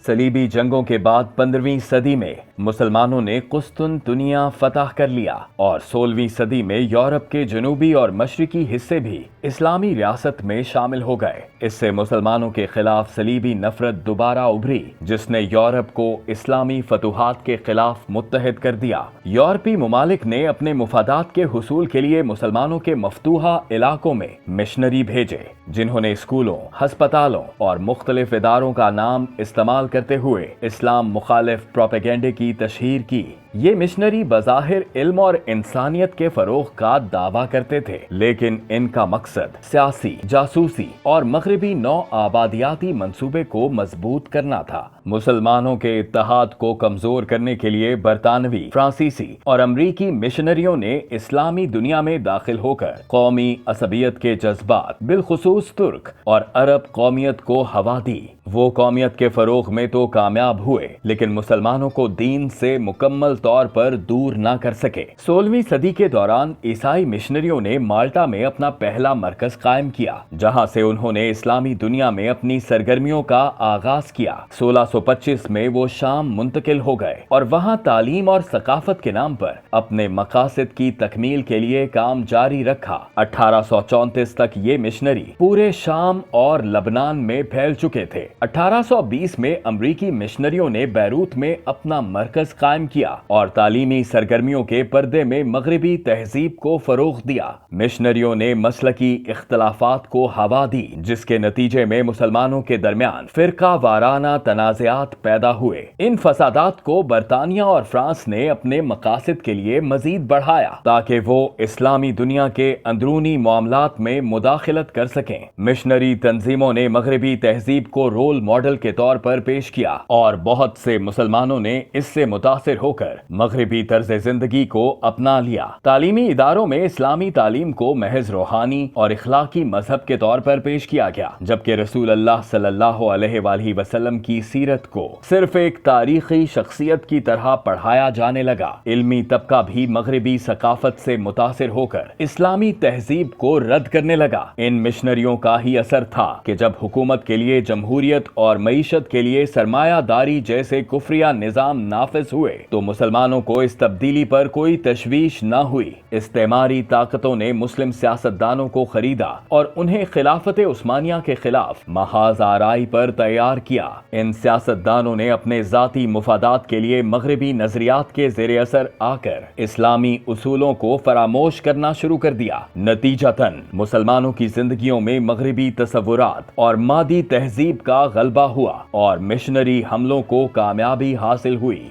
صلیبی جنگوں کے بعد 15ویں صدی میں مسلمانوں نے قسطنطنیہ فتح کر لیا اور 16ویں صدی میں یورپ کے جنوبی اور مشرقی حصے بھی اسلامی ریاست میں شامل ہو گئے۔ اس سے مسلمانوں کے خلاف صلیبی نفرت دوبارہ ابھری، جس نے یورپ کو اسلامی فتوحات کے خلاف متحد کر دیا۔ یورپی ممالک نے اپنے مفادات کے حصول کے لیے مسلمانوں کے مفتوحہ علاقوں میں مشنری بھیجے، جنہوں نے اسکولوں، ہسپتالوں اور مختلف اداروں کا نام استعمال کرتے ہوئے اسلام مخالف پروپیگنڈے کی تشہیر کی۔ یہ مشنری بظاہر علم اور انسانیت کے فروغ کا دعویٰ کرتے تھے، لیکن ان کا مقصد سیاسی، جاسوسی اور مغربی نو آبادیاتی منصوبے کو مضبوط کرنا تھا۔ مسلمانوں کے اتحاد کو کمزور کرنے کے لیے برطانوی، فرانسیسی اور امریکی مشنریوں نے اسلامی دنیا میں داخل ہو کر قومی عصبیت کے جذبات، بالخصوص ترک اور عرب قومیت کو ہوا دی۔ وہ قومیت کے فروغ میں تو کامیاب ہوئے، لیکن مسلمانوں کو دین سے مکمل طور پر دور نہ کر سکے۔ 16ویں صدی کے دوران عیسائی مشنریوں نے مالٹا میں اپنا پہلا مرکز قائم کیا، جہاں سے انہوں نے اسلامی دنیا میں اپنی سرگرمیوں کا آغاز کیا۔ 1625 میں وہ شام منتقل ہو گئے اور وہاں تعلیم اور ثقافت کے نام پر اپنے مقاصد کی تکمیل کے لیے کام جاری رکھا۔ 1834 تک یہ مشنری پورے شام اور لبنان میں پھیل چکے تھے۔ 1820 میں امریکی مشنریوں نے بیروت میں اپنا مرکز قائم کیا اور تعلیمی سرگرمیوں کے پردے میں مغربی تہذیب کو فروغ دیا۔ مشنریوں نے مسلکی اختلافات کو ہوا دی، جس کے نتیجے میں مسلمانوں کے درمیان فرقہ وارانہ تنازعات پیدا ہوئے۔ ان فسادات کو برطانیہ اور فرانس نے اپنے مقاصد کے لیے مزید بڑھایا تاکہ وہ اسلامی دنیا کے اندرونی معاملات میں مداخلت کر سکیں۔ مشنری تنظیموں نے مغربی تہذیب کو رول ماڈل کے طور پر پیش کیا اور بہت سے مسلمانوں نے اس سے متاثر ہو کر مغربی طرز زندگی کو اپنا لیا۔ تعلیمی اداروں میں اسلامی تعلیم کو محض روحانی اور اخلاقی مذہب کے طور پر پیش کیا گیا، جبکہ رسول اللہ صلی اللہ علیہ وآلہ وسلم کی سیرت کو صرف ایک تاریخی شخصیت کی طرح پڑھایا جانے لگا۔ علمی طبقہ بھی مغربی ثقافت سے متاثر ہو کر اسلامی تہذیب کو رد کرنے لگا۔ ان مشنریوں کا ہی اثر تھا کہ جب حکومت کے لیے جمہوریت اور معیشت کے لیے سرمایہ داری جیسے کفریہ نظام نافذ ہوئے تو مسلمانوں کو اس تبدیلی پر کوئی تشویش نہ ہوئی۔ استعماری طاقتوں نے مسلم سیاستدانوں کو خریدا اور انہیں خلافت عثمانیہ کے خلاف محاذ آرائی پر تیار کیا۔ ان سیاستدانوں نے اپنے ذاتی مفادات کے لیے مغربی نظریات کے زیر اثر آ کر اسلامی اصولوں کو فراموش کرنا شروع کر دیا۔ نتیجتاً مسلمانوں کی زندگیوں میں مغربی تصورات اور مادی تہذیب کا غلبہ ہوا اور مشنری حملوں کو کامیابی حاصل ہوئی۔